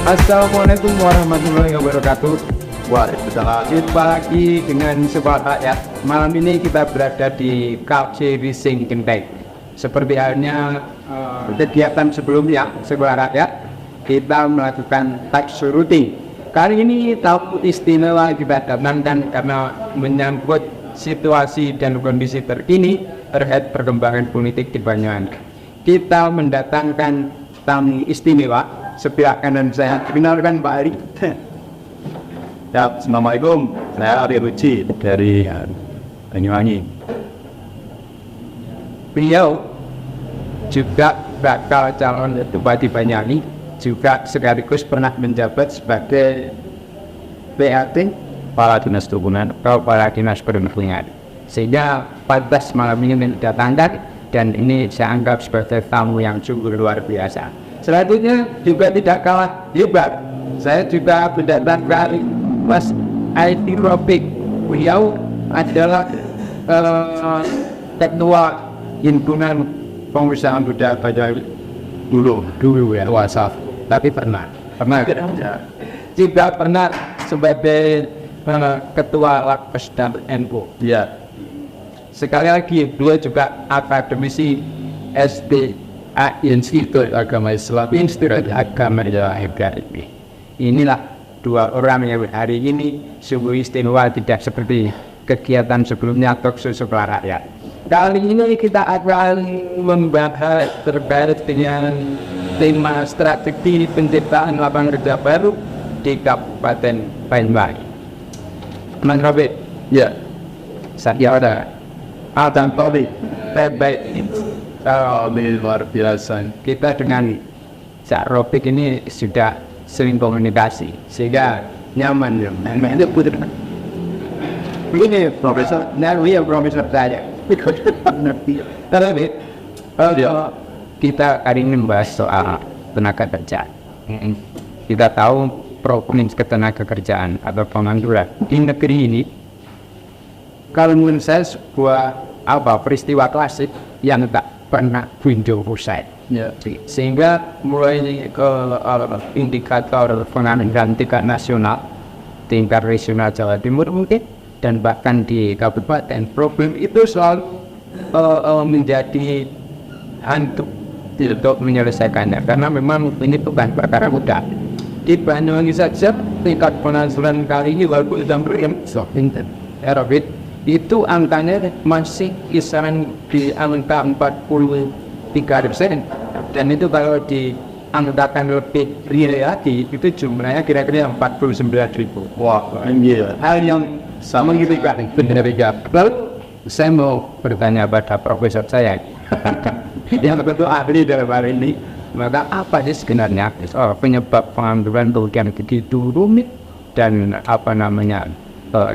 Assalamualaikum warahmatullahi wabarakatuh. Waalaikumsalam. Jumpa lagi dengan Sobat Rakyat. Malam ini kita berada di KC Racing Genteng. Seperti halnya kegiatan sebelumnya Sobat Rakyat, kita melakukan tax routing. Kali ini tamu istimewa kita datangkan karena menyangkut situasi dan kondisi terkini terkait perkembangan politik di Banyuwangi. Kita mendatangkan tamu istimewa. Sebelah kanan saya kenalkan Pak Ari. Ya, Assalamualaikum. Saya Ari Ruci dari Banyuwangi. Beliau juga bakal calon bupati Banyuwangi, juga sekaligus pernah menjabat sebagai PAT Kepala Dinas Perhubungan. Sehingga pantas malam ini mendatangkan, dan ini saya anggap sebagai tamu yang sungguh luar biasa. Selanjutnya juga tidak kalah hebat, saya juga mendatangkan Mas IT Robik. Beliau adalah ketua himpunan pengusaha muda Banyuwangi dulu ya, wasaf, tapi pernah juga pernah sebagai ketua Lapas dan NU. Ya. Sekali lagi beliau juga akademisi Institut Agama Islam. Inilah dua orang yang hari ini sungguh istimewa, tidak seperti kegiatan sebelumnya talkshow Sobat Rakyat. Kali ini kita akan membahas terkait dengan tema strategi penciptaan lapangan kerja baru di Kabupaten Banyuwangi. Mas Robert, Ya. saya ada Tobi, baik. Luar biasa. Kita dengan Cak Robik ini sudah sering komunikasi sehingga nyaman ya. Itu putri. Ini Profesor, dia Profesor saya. Tapi kita hari ini membahas soal tenaga kerja. Kita tahu problem ketenaga kerjaan atau pengangguran di negeri ini, kalau menurut saya sebuah peristiwa klasik yang tak pernah window usai. Ya. Sehingga mulai ke indikator pengangguran tingkat nasional, tingkat regional Jawa Timur mungkin, dan bahkan di kabupaten, problem itu selalu menjadi hantu untuk menyelesaikannya, karena memang ini bukan perkara mudah. Di Banyuwangi saja tingkat pengangguran kali ini walaupun itu angkanya masih kisaran di angka 43%, dan itu kalau diangkatakan lebih real lagi itu jumlahnya kira-kira 49.000. Wah, iya. Hal yang sama gitu kan, benar. Lalu saya mau bertanya pada profesor saya yang betul ahli dalam hal ini, maka apa sih sebenarnya penyebab pengangguran yang begitu rumit dan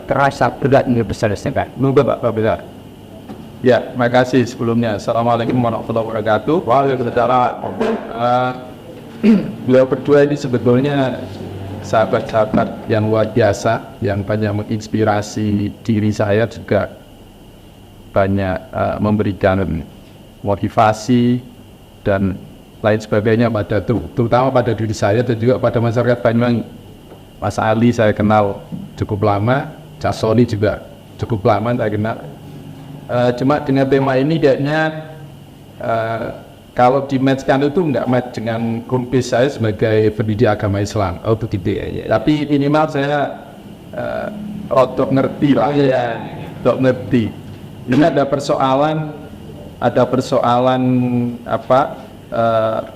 terasa berat ini besar-besaran. Moga Pak Profesor. Ya, terima kasih sebelumnya. Assalamualaikum warahmatullahi wabarakatuh. Waalaikumsalam. Beliau berdua ini sebetulnya sahabat-sahabat yang luar biasa, yang banyak menginspirasi diri saya, juga banyak memberikan motivasi dan lain sebagainya terutama pada diri saya dan juga pada masyarakat Banyuwangi. Mas Ali saya kenal cukup lama, Cak Soni juga cukup lama saya kenal. Cuma dengan tema ini kayaknya kalau di-matchkan itu nggak match dengan kumpis saya sebagai pendidik agama Islam. Itu tidak ya. Tapi minimal saya untuk ngerti lah. Untuk ngerti. Ini ada persoalan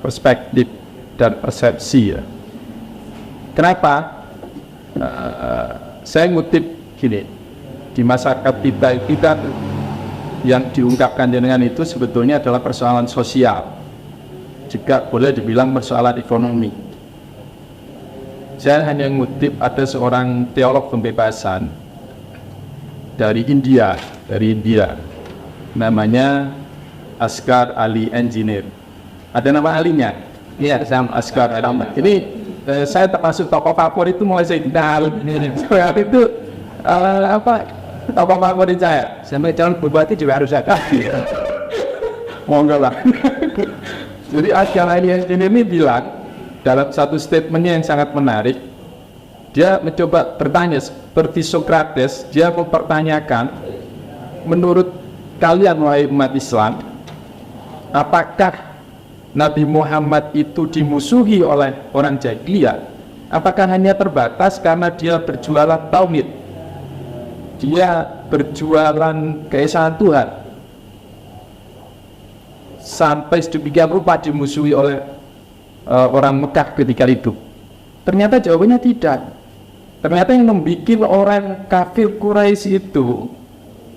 perspektif dan persepsi ya. Kenapa? Saya ngutip gini, di masyarakat kita yang diungkapkan dengan itu sebetulnya adalah persoalan sosial, juga boleh dibilang persoalan ekonomi. Saya hanya ngutip, ada seorang teolog pembebasan dari India, namanya Asghar Ali Engineer. Ada nama alinya? Iya, Asghar Ali. Ini saya termasuk tokoh favorit itu mulai saya kenal. Itu tokoh favorit saya. Sampai calon bupati juga harus ada. Monggo lah. Jadi Asghar Ali ini bilang dalam satu statementnya yang sangat menarik, dia mencoba bertanya seperti Socrates. Dia mempertanyakan, menurut kalian wahai umat Islam, apakah Nabi Muhammad itu dimusuhi oleh orang jahiliyah? Apakah hanya terbatas karena dia berjualan tauhid, dia berjualan keesaan Tuhan, sampai sedemikian rupa dimusuhi oleh orang Mekah ketika itu? Ternyata jawabannya tidak. Ternyata yang membuat orang kafir Quraisy itu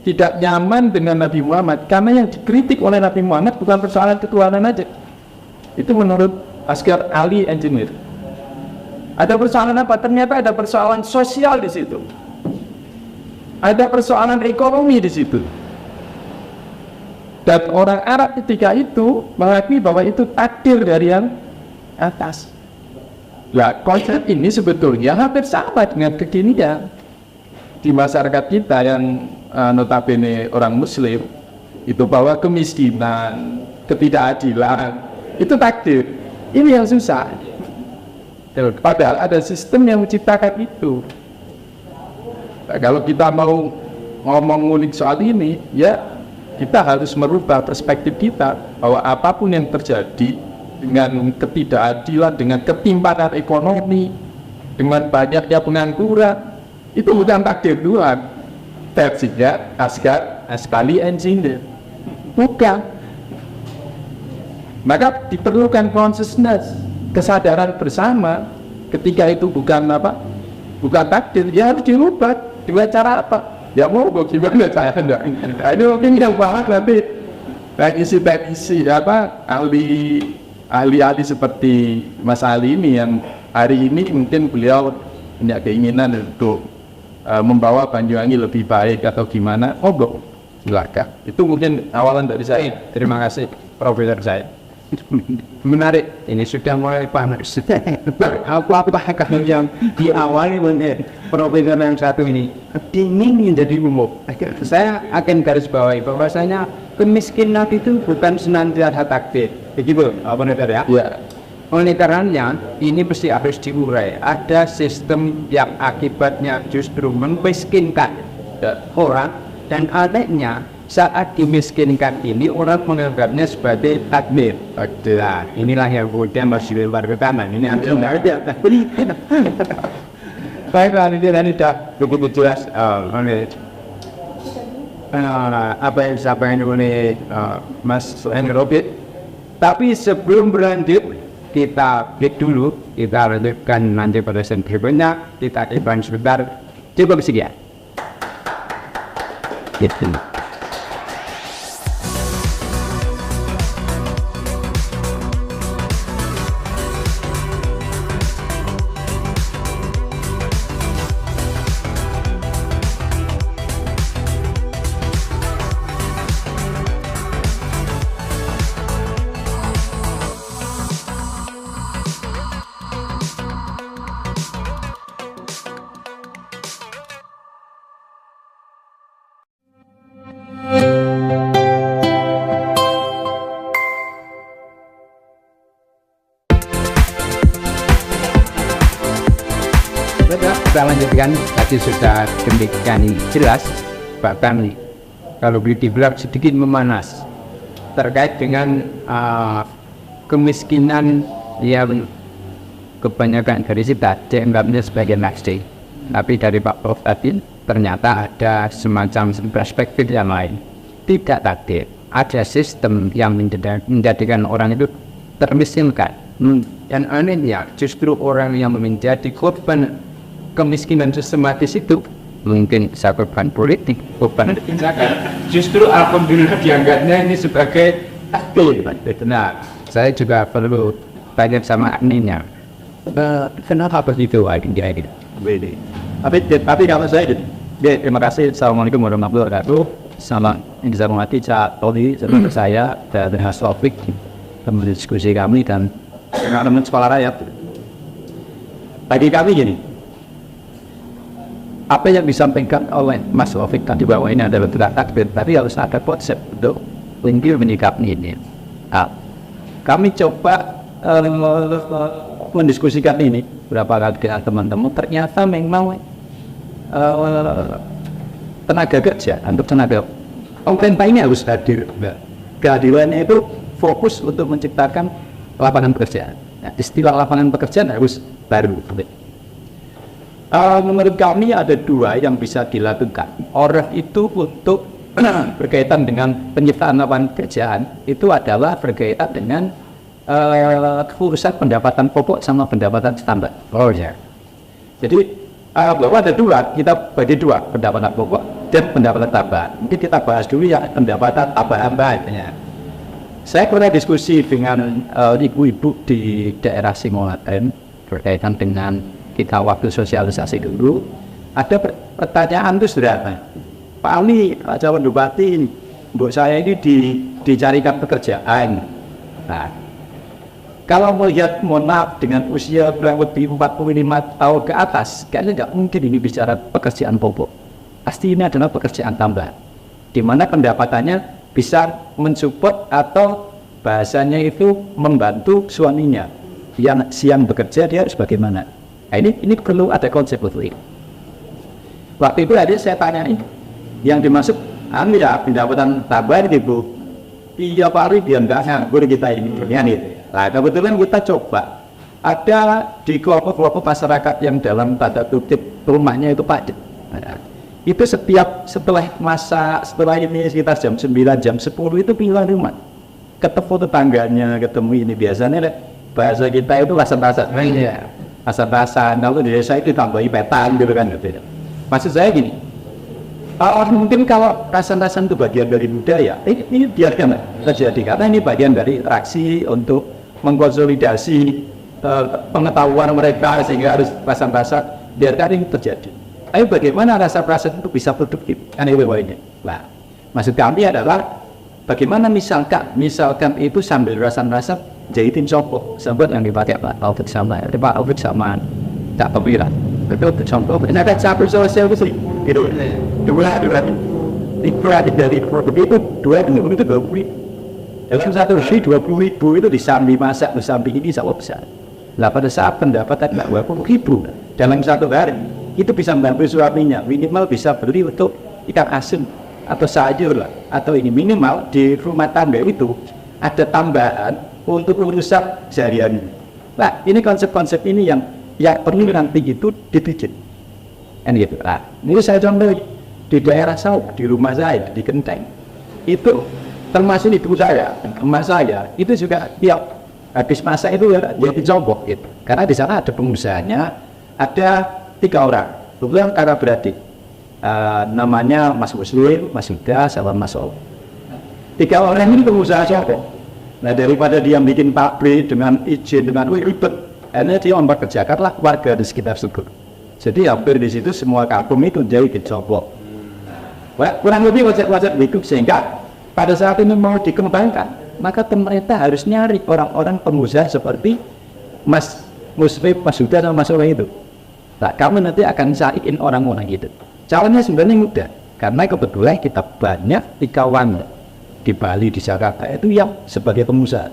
tidak nyaman dengan Nabi Muhammad karena yang dikritik oleh Nabi Muhammad bukan persoalan ketuhanan aja. Itu menurut Asghar Ali Engineer. Ada persoalan apa? Ternyata ada persoalan sosial di situ. Ada persoalan ekonomi di situ. Dan orang Arab ketika itu mengakui bahwa itu takdir dari yang atas. Nah, konsep ini sebetulnya hampir sama dengan kekinian di masyarakat kita yang notabene orang Muslim, itu bahwa kemiskinan, ketidakadilan itu takdir. Ini yang susah. Padahal ada sistem yang menciptakan itu. Nah, kalau kita mau ngomong ngulik soal ini, ya kita harus merubah perspektif kita bahwa apapun yang terjadi dengan ketidakadilan, dengan ketimpangan ekonomi, dengan banyaknya pengangguran, itu bukan takdir Tuhan. Versinya Asghar Ali Engineer. Bukan. Maka diperlukan consciousness, kesadaran bersama. Ketika itu bukan takdir, ya harus dirubah. Dengan cara apa? Ya mau gimana saya enggak. Ini mungkin yang banget nanti teknisi ahli seperti Mas Ali ini, yang hari ini mungkin beliau punya keinginan untuk membawa Banyuwangi lebih baik atau gimana, silakan. Itu mungkin awalan dari saya. Terima kasih Profesor Zaid. Menarik, ini sudah mulai panas. Apa yang diawali oleh Profesor yang satu ini ingin menjadi umum. Saya akan garis bawahi bahwasanya kemiskinan itu bukan senantiasa takdir. Begitu, benar ya? Ya. Oleh karenanya ini mesti harus diurai. Ada sistem yang akibatnya justru memiskinkan orang, dan anehnya saat dimiskinkan ini orang menganggapnya sebagai takdir. Nah, inilah yang kemudian masih lebar ke kanan. Ini ada. Baiklah, ini sudah cukup jelas apa yang disampaikan oleh Mas Henry Robert. Tapi sebelum berlanjut, kita break dulu. Kita lanjutkan nanti pada sesi berikutnya. Kita ibarat sebentar. Coba bersedia. Gitu. Kita lanjutkan, tadi sudah demikian jelas, bahkan kalau dibilang sedikit memanas terkait dengan kemiskinan yang kebanyakan dari kita dianggapnya sebagai nasib. Tapi dari Pak Prof tadi ternyata ada semacam perspektif yang lain. Tidak takdir, ada sistem yang menjadikan orang itu termiskinkan. Dan anehnya justru orang yang menjadi korban kemiskinan sistematis itu mungkin korban politik, korban tindakan. Justru alhamdulillah dianggapnya ini sebagai takdir. Nah, saya juga perlu tanya sama Aninya, kenapa begitu dia ini? Tapi kalau saya, terima kasih. Assalamualaikum warahmatullahi wabarakatuh. Salam yang saya hormati Cak Toli, saya dan Mas Taufik, teman diskusi kami dan teman sekolah rakyat. Bagi kami gini, apa yang disampaikan oleh Mas Taufik tadi bahwa ini adalah tidak takdir, tapi harus ada konsep untuk menyikapi ini. Kami coba mendiskusikan ini berapa kali dengan teman-teman, ternyata memang tenaga kerja untuk tenaga pemerintah ini harus hadir. Kehadirannya itu fokus untuk menciptakan lapangan pekerjaan. Nah, istilah lapangan pekerjaan harus baru. Menurut kami ada dua yang bisa dilakukan. Orang itu untuk berkaitan dengan penciptaan lapangan pekerjaan itu adalah berkaitan dengan urusan pendapatan pokok sama pendapatan standar. Oh ya. Jadi bahwa ada dua, kita bagi dua, pendapatan pokok dan pendapatan tambahan. Mungkin kita bahas dulu ya pendapatan tambahan. Saya pernah diskusi dengan ibu-ibu di daerah Singolaten berkaitan dengan kita waktu sosialisasi dulu. Ada pertanyaan itu sederhana. Pak Ali, calon bupati, mbok saya ini dicarikan pekerjaan. Nah, kalau melihat, mohon maaf, dengan usia kurang lebih 45 tahun ke atas, kayaknya nggak mungkin ini bicara pekerjaan pokok. Pasti ini adalah pekerjaan tambahan, di mana pendapatannya bisa mensupport atau bahasanya itu membantu suaminya. Yang siang bekerja, dia harus bagaimana? Nah, ini perlu ada konsep itu. Waktu itu ada saya tanyain, yang dimaksud, ya pendapatan tambahan itu, iya Pak Ari, biar nggak nganggur kita ini. Nah, kebetulan kita coba, ada di kelompok-kelompok masyarakat yang dalam tanda kutip rumahnya itu padat. Nah, itu setelah ini sekitar jam 9, jam 10 itu pindah rumah. Ketemu tetangganya, ketemu ini biasanya bahasa kita itu rasan-rasan. Rasan-rasan, kalau di desa itu ditambahi petan gitu kan. Maksud saya gini, mungkin kalau rasan-rasan itu bagian dari budaya, ini biarkan terjadi karena ini bagian dari interaksi untuk mengkonsolidasi pengetahuan mereka sehingga harus rasan-rasan biarkan ini terjadi. Tapi bagaimana rasan-rasan itu bisa produktif? Anyway, nah, maksud kami adalah bagaimana misalkan itu sambil rasan-rasan jahitin sopok, sambil yang dipakai Pak Alfred sama, Pak Alfred sama tak pembilan. Betul contoh, ini ada campur sosial gitu. Dua dari produk itu itu 20. Yang satu sih 20.000 itu di samping masak, di samping ini sangat besar. Lah pada saat pendapatan 20.000 dalam satu hari itu bisa membantu suaminya, minimal bisa beli untuk ikan asin atau sayur lah, atau ini minimal di rumah tangga itu ada tambahan untuk urusan sehari-hari. Nah, ini konsep-konsep ini yang perlu nanti itu dibikin. Gitu. Nah, ini saya contoh di daerah saya, di rumah saya, di Genteng. Itu termasuk di rumah saya, itu juga tiap habis masa itu ya jadi combok gitu. Karena di sana ada pengusahanya, ada 3 orang. Kebetulan kakak beradik. Namanya Mas Muslim, Mas Huda, sama Mas Ol. 3 orang ini pengusaha siapa? Nah, daripada dia bikin pabrik dengan izin, dengan ribet, akhirnya dia mempekerjakanlah warga di sekitar situ. Jadi hampir di situ semua kampung itu jadi dicombok. Kurang lebih konsep-konsep itu, sehingga pada saat ini mau dikembangkan, maka pemerintah harus nyari orang-orang pengusaha seperti Mas Muslim, Mas Huda, sama Mas Ol itu. Nah, kamu nanti akan cariin orang-orang itu. Caranya sebenarnya mudah, karena kebetulan kita banyak di kawan di Bali, di Jakarta itu yang sebagai pengusaha,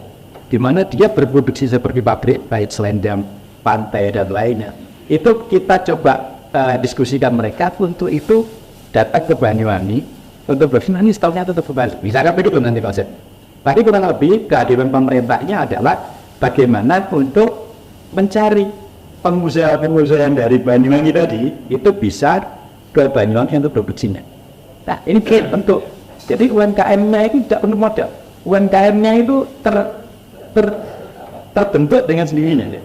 di mana dia berproduksi seperti pabrik, baik selendang, pantai dan lainnya. Itu kita coba diskusikan mereka untuk itu datang ke Banyuwangi untuk bagaimana stoknya tetap berbalik. Misalkan begitu nanti konsep. Tapi kurang lebih kehadiran pemerintahnya adalah bagaimana untuk mencari pengusaha-pengusaha yang dari Banyuwangi tadi itu bisa ke Banyuwangi untuk produksinya. Nah, ini bentuk. Jadi UMKM-nya itu tidak perlu modal. UMKM-nya itu terbentuk dengan sendirinya.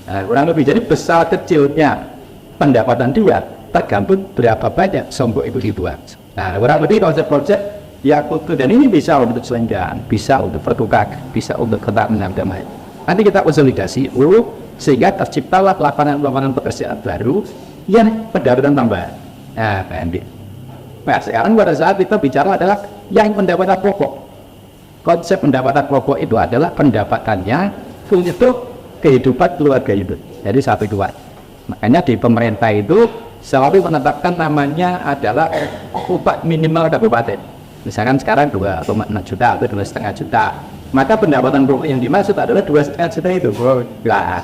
Nah, kurang lebih. Jadi besar kecilnya pendapatan dia tergantung berapa banyak sombong itu dibuat. Nah, kurang lebih konsep-konsep yang untuk, dan ini bisa untuk selenggan, bisa untuk pertukaran, bisa untuk ketahanan damai. Nanti kita konsolidasi dulu sehingga terciptalah lapangan pekerjaan baru yang pendapatan tambahan. Nah, Pak. Nah, sekarang pada saat kita bicara adalah yang pendapatan pokok. Konsep pendapatan pokok itu adalah pendapatannya untuk kehidupan keluarga itu. Jadi 1-2. Makanya di pemerintah itu selalu menetapkan namanya adalah upah minimal kabupaten. Misalkan sekarang 2,6 juta atau 2,5 juta. maka pendapatan pokok yang dimaksud adalah 2,5 juta itu. Nah,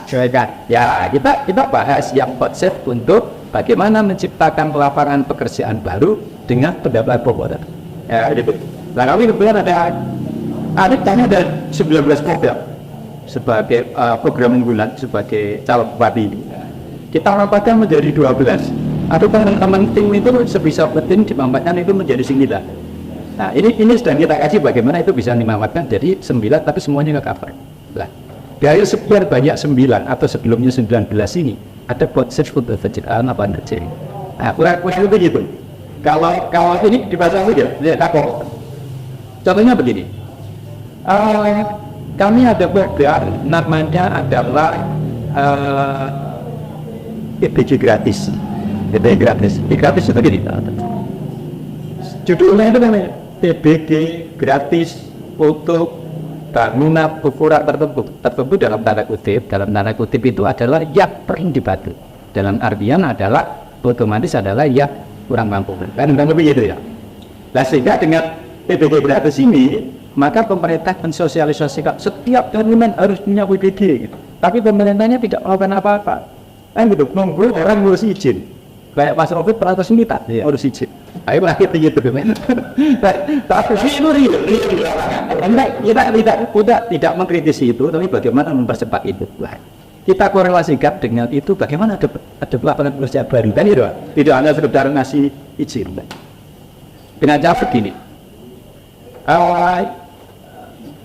ya kita bahas yang konsep untuk bagaimana menciptakan lapangan pekerjaan baru dengan pendapatan pokok. Ya, gitu. Nah, kami kebetulan ada 19 program sebagai program unggulan sebagai calon bupati. Kita rampatkan menjadi 12. Atau teman-teman tim itu sebisa mungkin dimampatkan itu menjadi 9. Nah, ini sedang kita kaji bagaimana itu bisa dimampatkan jadi 9 tapi semuanya nggak cover. Nah, dari sekian banyak 9 atau sebelumnya 19 ini ada konsep untuk penciptaan lapangan kerja. Nah, kurang begitu. Kalau ini dipasang saja, contohnya begini. Kami ada program namanya adalah EPG gratis. EPG gratis. Gratis itu begini. Judulnya itu namanya TBG gratis untuk bangunan ukuran tertentu dalam tanda kutip itu adalah yang paling dibantu. Dalam artian adalah otomatis adalah yang kurang mampu. Kan lebih itu ya. Nah, sehingga dengan TBG gratis ini maka pemerintah mensosialisasikan setiap bangunan harus punya PBG. Gitu. Tapi pemerintahnya tidak melakukan apa-apa. Kan gitu, nunggu orang ngurus izin. Kayak Mas Robert pernah minta ngurus izin. Ayo berakhir gitu. Tapi kita tidak mengkritisi itu, tapi bagaimana mempercepat itu. Kita korelasikan dengan itu bagaimana ada lapangan pekerjaan baru. Kan itu tidak hanya sekedar ngasih izin. Dengan cara begini.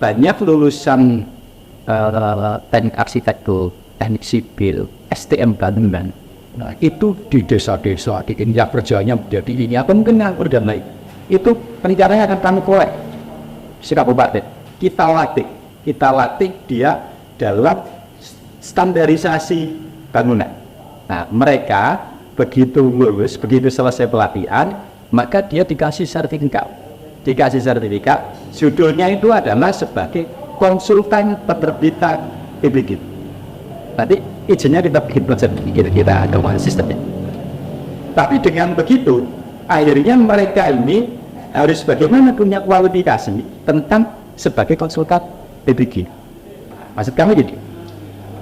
Banyak lulusan teknik arsitektur, teknik sipil, STM bangunan. Nah, itu di desa-desa, di India kerjanya menjadi ini apa mungkin nganggur dan lain. Itu rencananya akan kami kolek si kabupaten. Kita latih dia dalam standarisasi bangunan. Nah, mereka begitu lulus, begitu selesai pelatihan, maka dia dikasih sertifikat. Judulnya itu adalah sebagai konsultan penerbitan PBG. Nanti izinnya kita bikin konsep kita ada sistemnya. Tapi dengan begitu, akhirnya mereka ini harus bagaimana punya kualifikasi tentang sebagai konsultan PBG. Maksud kami jadi,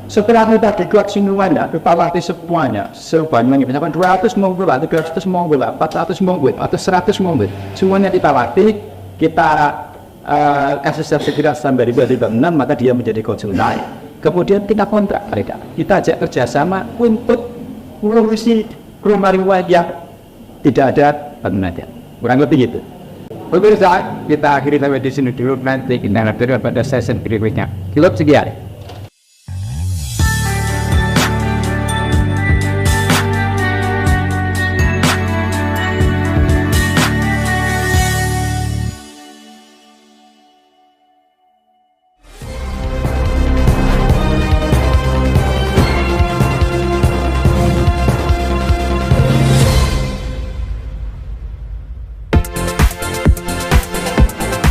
setelah kita dibuat sinuannya, kita latih semuanya, sebanyak misalkan 200 mobil, 300 mobil, 400 mobil, atau 100 mobil, semuanya kita latih, kita kasih sertifikat standar bangunan, maka dia menjadi konsultan. Kemudian kita kontrak mereka, kita ajak kerjasama untuk mengurusi rumah-rumah yang tidak ada bangunannya. Kurang lebih gitu. Pemirsa, kita akhiri sampai di sini dulu, nanti kita lanjutkan pada sesi berikutnya. Cukup sekian.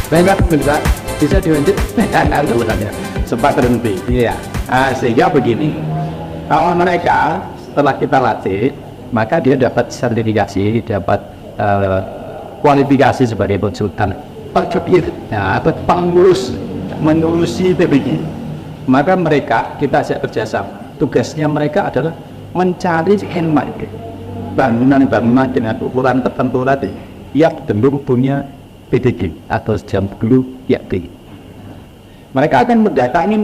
Baiklah pemirsa, bisa dilanjut? Sempat terhenti. Iya. Sehingga begini, kalau mereka setelah kita latih, maka dia dapat sertifikasi, dapat kualifikasi sebagai konsultan. Atau pengurus mengurusi PBG. Maka mereka kita ajak kerjasama. Tugasnya mereka adalah mencari hemat bangunan-bangunan dengan ukuran tertentu tadi yang belum punya PDG atau jam dulu yakti. Mereka akan mendatangi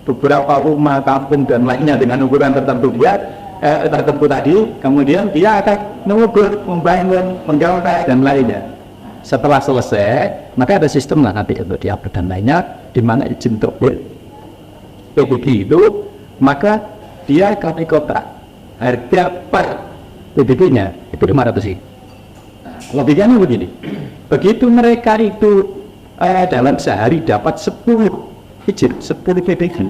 beberapa rumah kampung dan lainnya dengan ukuran tertentu tertentu tadi, kemudian dia akan mengukur, membangun, menggaulkan dan lainnya. Setelah selesai, maka ada sistem lah nanti untuk diupload dan lainnya, di mana izin untuk PDG itu, maka dia akan kontrak harga per PDG-nya itu 500 ribu. Logikanya begini, begitu mereka itu dalam sehari dapat 10 izin, 10 PBG,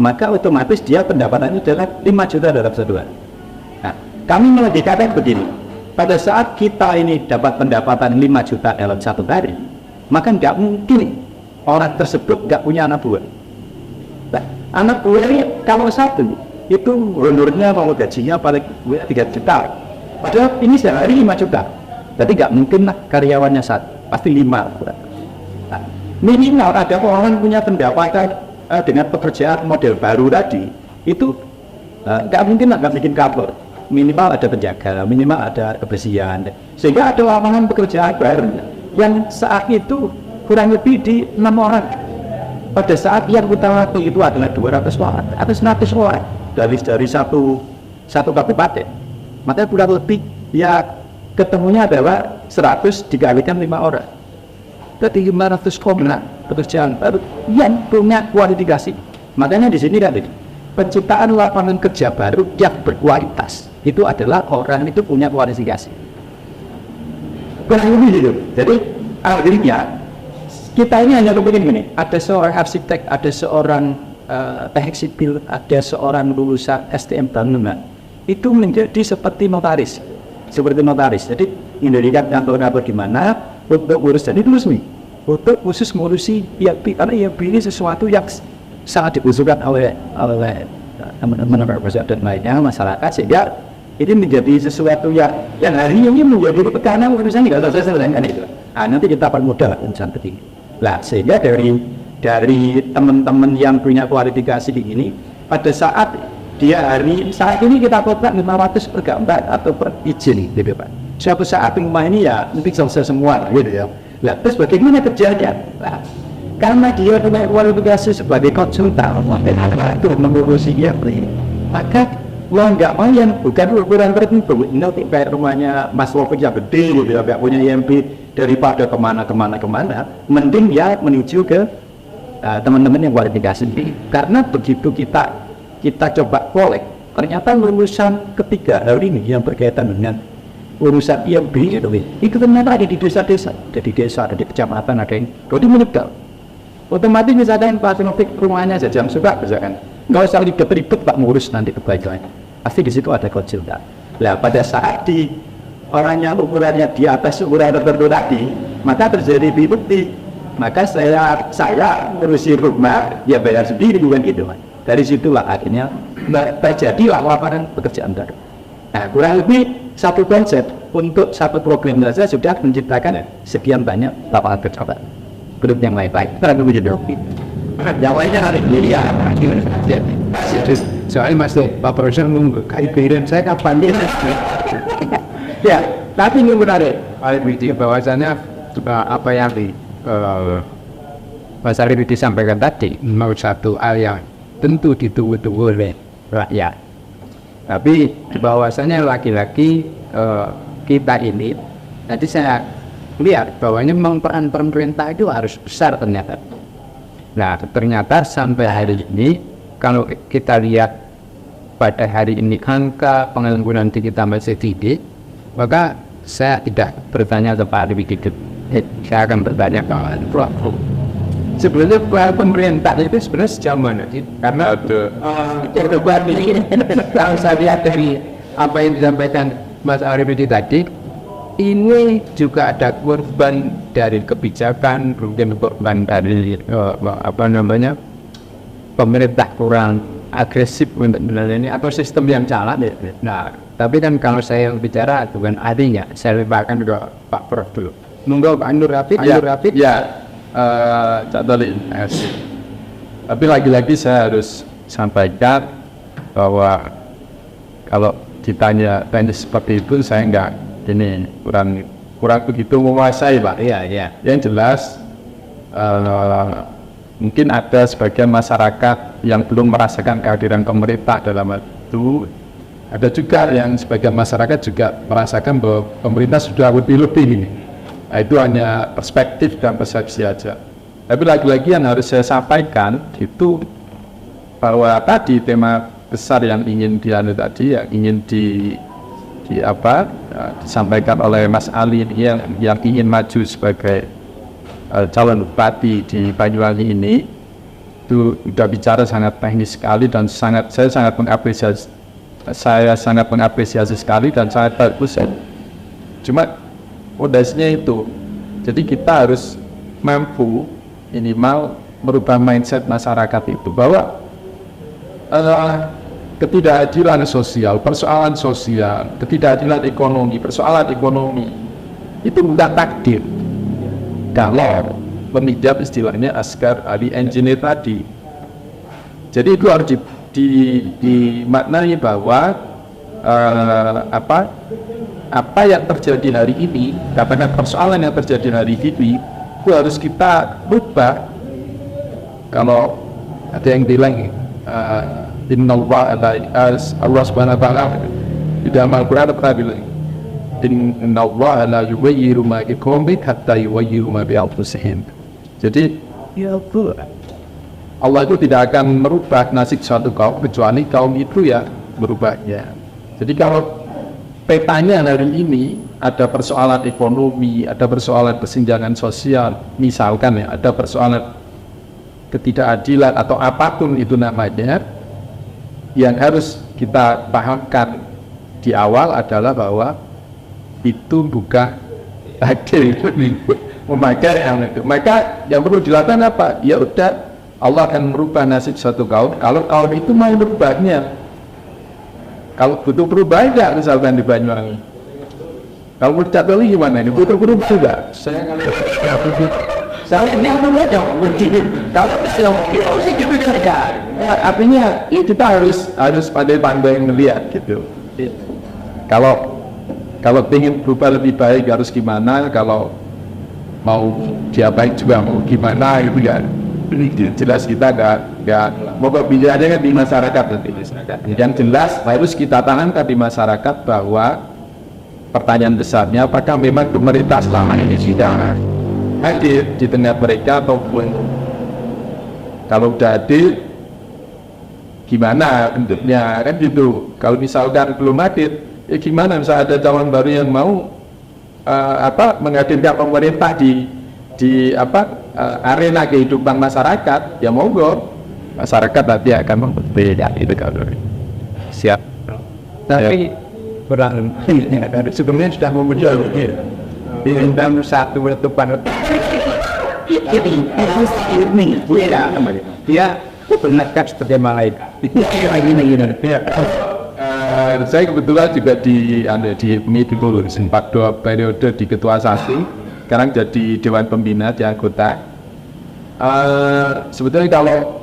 maka otomatis dia pendapatannya adalah 5 juta dalam sebulan. Nah, kami melogikakan begini, pada saat kita ini dapat pendapatan 5 juta dalam satu hari, maka nggak mungkin orang tersebut nggak punya anak buah. Nah, anak buah ini kalau satu, itu honornya mau gajinya paling 3 juta, padahal ini sehari 5 juta. Jadi nggak mungkin lah karyawannya satu, pasti 5. Nah, minimal ada orang punya pendapatan dengan pekerjaan model baru tadi, itu nggak mungkin nggak bikin cover. Minimal ada penjaga, minimal ada kebersihan, sehingga ada lapangan pekerjaan baru yang saat itu kurang lebih di 6 orang. Pada saat yang utama itu adalah 200 orang atau 100 orang dari satu kabupaten. Maka kurang lebih ya ketemunya adalah 100 dikalikan 5 orang. Jadi 500 pekerjaan baru yang punya kualifikasi. Makanya di sini kan penciptaan lapangan kerja baru yang berkualitas itu adalah orang itu punya kualifikasi. Kurang lebih gitu. Jadi akhirnya kita ini hanya kepingin gini, ada seorang arsitek, ada seorang teknik sipil, ada seorang lulusan STM bangunan, itu menjadi seperti notaris. Jadi Indonesia kantor di mana untuk urus dan itu resmi, untuk khusus ngurusi IAP, karena IAP ini sesuatu yang sangat dibutuhkan oleh teman-teman dan lainnya masyarakat, sehingga ini menjadi sesuatu yang hari ini menjadi tekanan urusan nggak selesai kan itu. Nanti kita permudah urusan penting. Lah sehingga dari teman-teman yang punya kualifikasi ini, pada saat saat ini kita kontrak 500 per gambar atau per izin gitu Pak. Suatu saat rumah ini ya nanti selesai semua gitu ya. Lah terus bagaimana kerjanya? Nah, karena dia punya kualifikasi sebagai konsultan itu mengurusi IAP, maka nggak mau yang bukan ukuran tertentu. Ini kayak rumahnya Mas Wofik yang gede gitu ya, nggak punya IMP, daripada kemana, mending ya menuju ke teman-teman yang kualifikasi. Karena begitu kita coba kolek, ternyata lulusan ketiga hari ini yang berkaitan dengan urusan IMP itu ternyata ada di desa-desa, ada di kecamatan, ada yang jadi menyebar. Otomatis misalnya Pak rumahnya saja suka misalkan, nggak usah ribet-ribet Pak ngurus nanti kebaikannya. Pasti di situ ada konsultan. Nah pada saat orangnya ukurannya di atas ukuran tertentu tadi, maka terjadi bukti. Maka saya ngurusi rumah, ya bayar sendiri bukan gitu. Dari situlah akhirnya terjadilah lapangan pekerjaan baru. Nah kurang lebih satu konsep untuk satu program saja sudah menciptakan sekian banyak lapangan kerja baru. Grup yang lain-lain. Kurang lebih jadi. Yang lainnya hari ini ya. Soalnya Mas Pak Profesor kairin saya kapan dia? Ya, tapi ini menarik. Bahwasannya apa yang Mas Arif disampaikan tadi mau satu hal yang tentu ditunggu-tunggu oleh rakyat. Tapi bahwasannya laki-laki kita ini, tadi saya lihat bahwanya memang peran pemerintah itu harus besar ternyata. Nah ternyata sampai hari ini kalau kita lihat pada hari ini angka pengangguran di kita masih tinggi, maka saya tidak bertanya kepada begitu. Saya akan bertanya kepada pelaku. Sebenarnya pemerintah itu sebenarnya sejauh mana sih? Karena kalau saya lihat dari apa yang disampaikan Mas Arif tadi, ini juga ada korban dari kebijakan, mungkin korban dari pemerintah kurang agresif untuk ini atau sistem yang salah. Nah, tapi kan kalau saya bicara bukan artinya saya lebarkan ke Pak Prof dulu. Nunggu Pak Nur Rafid. Ya, Cak Tali. Tapi lagi-lagi saya harus sampaikan bahwa kalau ditanya seperti itu saya enggak ini kurang begitu menguasai Pak. Iya. Yang jelas mungkin ada sebagian masyarakat yang belum merasakan kehadiran pemerintah dalam itu. Ada juga yang sebagian masyarakat juga merasakan bahwa pemerintah sudah lebih ini. Nah, itu hanya perspektif dan persepsi saja. Tapi lagi-lagi yang harus saya sampaikan itu bahwa tadi tema besar yang ingin yang ingin disampaikan oleh Mas Ali yang ingin maju sebagai calon bupati di Banyuwangi ini itu sudah bicara sangat teknis sekali dan saya sangat mengapresiasi sekali dan sangat bagus. Cuma modasnya itu, jadi kita harus mampu minimal merubah mindset masyarakat itu bahwa ketidakadilan sosial, persoalan sosial, ketidakadilan ekonomi, persoalan ekonomi itu bukan takdir. Kalau memidap istilahnya askar ahli engineer tadi. Jadi itu harus dimaknai bahwa apa yang terjadi hari ini, katakan persoalan yang terjadi hari ini, itu harus kita rubah. Kalau ada yang bilang Allah Subhanahu wa taala di dalam Al-Qur'an pernah bilang innallaha la yughayyiru ma biqaumin hatta yughayyiru ma bi anfusihim. Jadi ya Allah itu tidak akan merubah nasib suatu kaum kecuali kaum itu ya berubahnya. Jadi kalau petanya hari ini ada persoalan ekonomi, ada persoalan kesenjangan sosial, misalkan ya, ada persoalan ketidakadilan atau apapun itu namanya, yang harus kita pahamkan di awal adalah bahwa itu bukan takdir. Maka yang perlu dilakukan apa? Ya udah, Allah akan merubah nasib suatu kaum kalau kaum itu mau merubahnya. Kalau butuh perubahan enggak, misalkan di Banyuwangi. Kalau mau dicatoli gimana ini? Butuh perubahan juga. Saya ini aja kalau gitu saja. Artinya kita harus pandai-pandai melihat gitu. Kalau ingin berubah lebih baik harus gimana? Kalau mau diapain juga mau gimana gitu ya. Jelas kita nggak mau bicaranya di masyarakat nanti. Yang jelas harus kita tanamkan di masyarakat bahwa pertanyaan besarnya apakah memang pemerintah selama ini sudah hadir di tengah mereka ataupun kalau sudah hadir gimana bentuknya kan gitu. Kalau misalkan belum hadir ya gimana, misalnya ada calon baru yang mau menghadirkan pemerintah di arena kehidupan masyarakat, ya monggo, masyarakat nanti akan berbeda itu kalau siap. Tapi sebelumnya sudah muncul dalam satu letupan dia benarkah seperti malaikat. Saya kebetulan juga di dulu sempat 2 periode di ketua SASI. Sekarang jadi Dewan Pembina di anggota. Sebetulnya kalau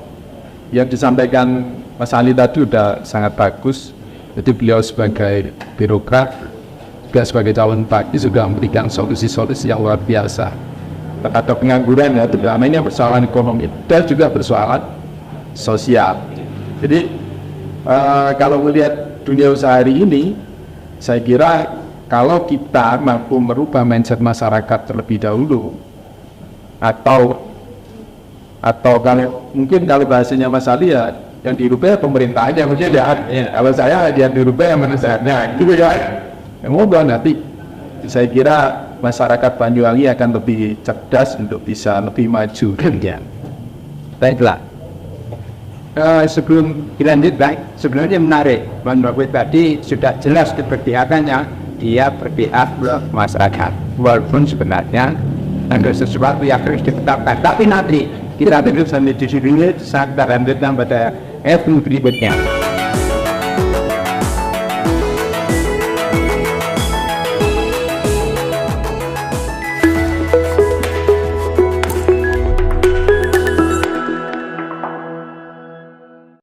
yang disampaikan Mas Ali tadi sudah sangat bagus. Jadi beliau sebagai birokrat, juga sebagai calon bupati sudah memberikan solusi-solusi yang luar biasa terhadap pengangguran ya, terutama ini persoalan ekonomi dan juga persoalan sosial. Jadi kalau melihat dunia usaha hari ini, saya kira kalau kita mampu merubah mindset masyarakat terlebih dahulu, atau kalau bahasanya Mas Ali ya, yang dirubah pemerintah aja, maksudnya kalau saya yang dirubah yang menurutnya itu ya, moga nanti saya kira masyarakat Banyuwangi akan lebih cerdas untuk bisa lebih maju. Baiklah. Sebelum dilanjut, sebenarnya menarik. Menurut tadi sudah jelas keberpihakannya. Dia berpihak masyarakat, walaupun sebenarnya ada sesuatu yang harus ditetapkan. Tapi nanti kita terus sampai di sini, saat kita lanjutkan pada episode berikutnya.